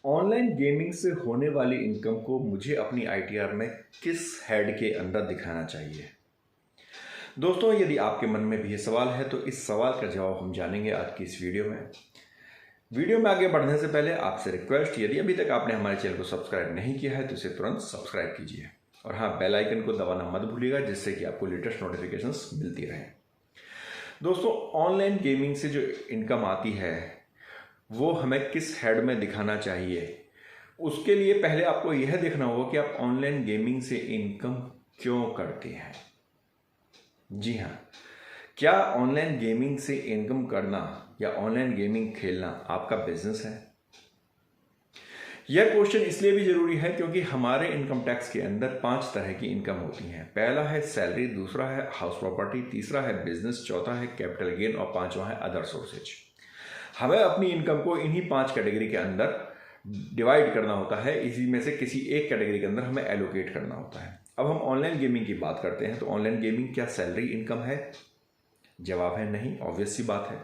Online gaming से होने वाली इनकम को मुझे अपनी आईटीआर में किस हेड के अंदर दिखाना चाहिए। दोस्तों, यदि आपके मन में भी ये सवाल है तो इस सवाल का जवाब हम जानेंगे आज की इस वीडियो में आगे बढ़ने से पहले आपसे रिक्वेस्ट, यदि अभी तक आपने हमारे चैनल को सब्सक्राइब नहीं किया है तो इसे तुरंत सब्सक्राइब कीजिए और हाँ, बेल आइकन को दबाना मत भूलिएगा, जिससे कि आपको लेटेस्ट नोटिफिकेशंस मिलती रहें। दोस्तों, ऑनलाइन गेमिंग से जो इनकम आती है वो हमें किस हेड में दिखाना चाहिए, उसके लिए पहले आपको यह देखना होगा कि आप ऑनलाइन गेमिंग से इनकम क्यों करते हैं। जी हाँ, क्या ऑनलाइन गेमिंग से इनकम करना या ऑनलाइन गेमिंग खेलना आपका बिजनेस है? यह क्वेश्चन इसलिए भी जरूरी है क्योंकि हमारे इनकम टैक्स के अंदर 5 तरह की इनकम होती हैं। पहला है सैलरी, दूसरा है हाउस प्रॉपर्टी, तीसरा है बिजनेस, चौथा है कैपिटल गेन और पांचवा है अदर सोर्सेज। हमें अपनी इनकम को इन्हीं 5 कैटेगरी के अंदर डिवाइड करना होता है। इसी में से किसी एक कैटेगरी के अंदर हमें एलोकेट करना होता है। अब हम ऑनलाइन गेमिंग की बात करते हैं तो ऑनलाइन गेमिंग क्या सैलरी इनकम है? जवाब है नहीं, ऑब्वियस सी बात है।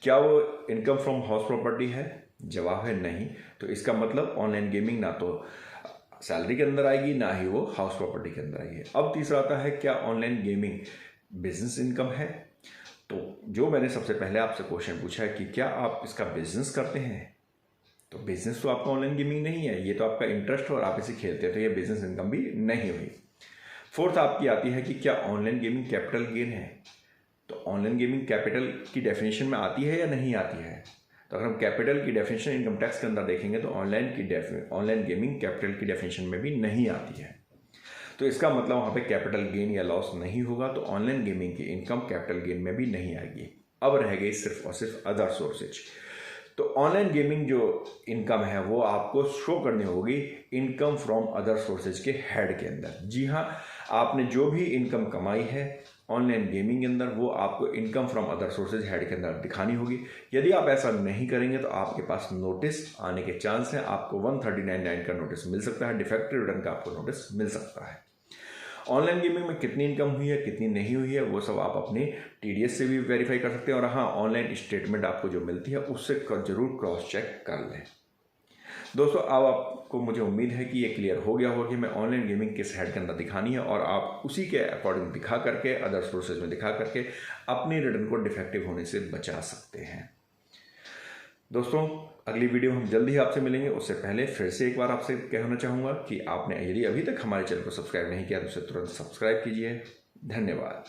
क्या वो इनकम फ्रॉम हाउस प्रॉपर्टी है? जवाब है नहीं। तो इसका मतलब ऑनलाइन गेमिंग ना तो सैलरी के अंदर आएगी, ना ही वो हाउस प्रॉपर्टी के अंदर आएगी। अब तीसरा आता है, क्या ऑनलाइन गेमिंग बिजनेस इनकम है? तो जो मैंने सबसे पहले आपसे क्वेश्चन पूछा है कि क्या आप इसका बिजनेस करते हैं, तो बिजनेस तो आपका ऑनलाइन गेमिंग नहीं है, ये तो आपका इंटरेस्ट और आप इसे खेलते हैं, तो ये बिजनेस इनकम भी नहीं हुई। फोर्थ आपकी आती है कि क्या ऑनलाइन गेमिंग कैपिटल गेन है? तो ऑनलाइन गेमिंग कैपिटल की डेफिनेशन में आती है या नहीं आती है? तो अगर हम कैपिटल की डेफिनेशन इनकम टैक्स के अंदर देखेंगे तो ऑनलाइन गेमिंग कैपिटल की डेफिनेशन में भी नहीं आती है। तो इसका मतलब वहाँ पे कैपिटल गेन या लॉस नहीं होगा, तो ऑनलाइन गेमिंग की इनकम कैपिटल गेन में भी नहीं आएगी। अब रह गई सिर्फ और सिर्फ अदर सोर्सेज। तो ऑनलाइन गेमिंग जो इनकम है वो आपको शो करनी होगी इनकम फ्रॉम अदर सोर्सेज के हेड के अंदर। जी हाँ, आपने जो भी इनकम कमाई है ऑनलाइन गेमिंग के अंदर वो आपको income from other sources head के अंदर दिखानी होगी। यदि आप ऐसा नहीं करेंगे तो आपके पास नोटिस आने के चांस हैं। आपको 139(9) का नोटिस मिल सकता है, डिफेक्टिव रिटर्न का आपको नोटिस मिल सकता है। ऑनलाइन गेमिंग में कितनी इनकम हुई है, कितनी नहीं हुई है, वो सब आप अपने टीडीएस से भी वेरीफाई कर सकते हैं। और हाँ, ऑनलाइन स्टेटमेंट आपको जो मिलती है उससे जरूर क्रॉस चेक कर लें। दोस्तों, अब आपको मुझे उम्मीद है कि ये क्लियर हो गया होगा कि मैं ऑनलाइन गेमिंग किस हेड के अंदर दिखानी है और आप उसी के अकॉर्डिंग दिखा करके अदर सोर्सेज में दिखा करके अपनी रिटर्न को डिफेक्टिव होने से बचा सकते हैं। दोस्तों, अगली वीडियो हम जल्दी ही आपसे मिलेंगे। उससे पहले फिर से एक बार आपसे कहना चाहूँगा कि आपने यदि अभी तक हमारे चैनल को सब्सक्राइब नहीं किया तो उसे तुरंत सब्सक्राइब कीजिए। धन्यवाद।